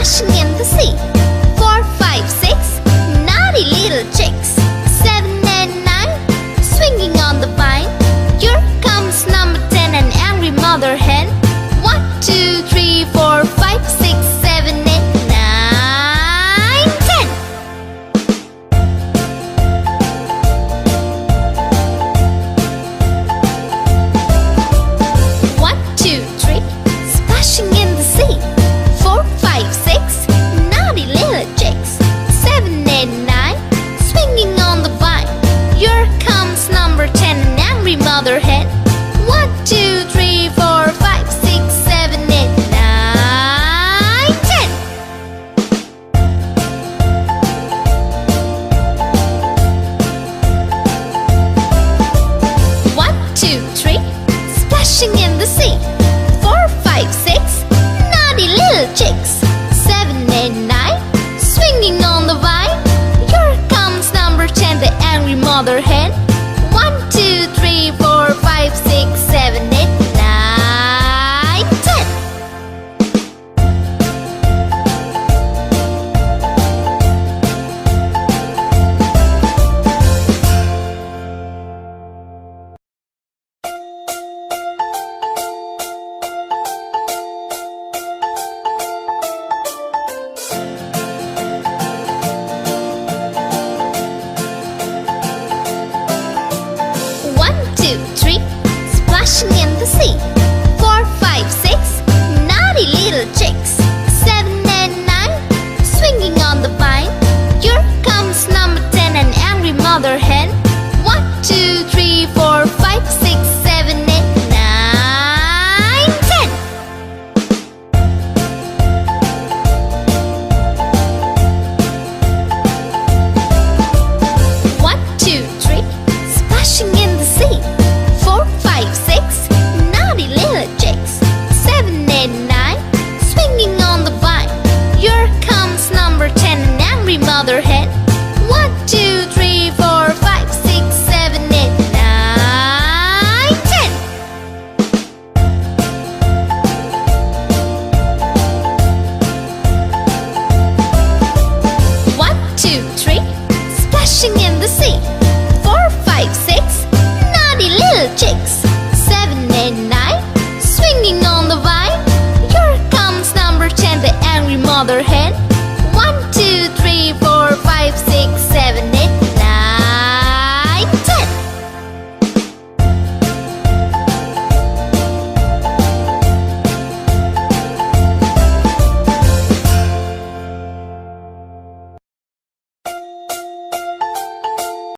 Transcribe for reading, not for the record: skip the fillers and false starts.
splashing in the sea. 4, 5, 6, naughty little chicks. 7 and 9, swinging on the vine. Here comes number 10, an angry mother hen. 1, 2, 3, 4, 5, 6, 7, 8, 9, 10. 1, 2, 3, splashing in the sea. 4, 5, 6, naughty little chicks. 7, 8, 9, swinging on the vine. Here comes number 10, an angry mother hen. 1, 2, 3, 4, 5, 6, 7, 8, 9, 10. 1, 2, 3, splashing in the sea. 4, 5, 6, naughty little chicks. 7, 8, 9, swinging on the vine. Here comes number 10, the angry mother hen. 1, 2, 3, 4, 5, 6, 7, 8, 9, 10. 1, 2, 3, splashing in the sea. 4, 5, 6, naughty little chicks. 7 and 9, swinging on the vine. Here comes number 10, an angry mother hen. 1, 2, 3, 4, 5, 6, 7, 8, 9, 10. 1, 2, 3, splashing in the sea. 4, 5, 6, naughty little chicks. 7, 8, 9, swinging on the vine. Here comes number 10, an angry mother hen. 1, 2, 3, 4, 5, 6, 7, 8, 9, 10. 1, 2, 3, splashing in the sea. 4, 5, 6, naughty little chicks. 7, 8, 9, swinging on the vine. Here comes number 10, the angry mother hen.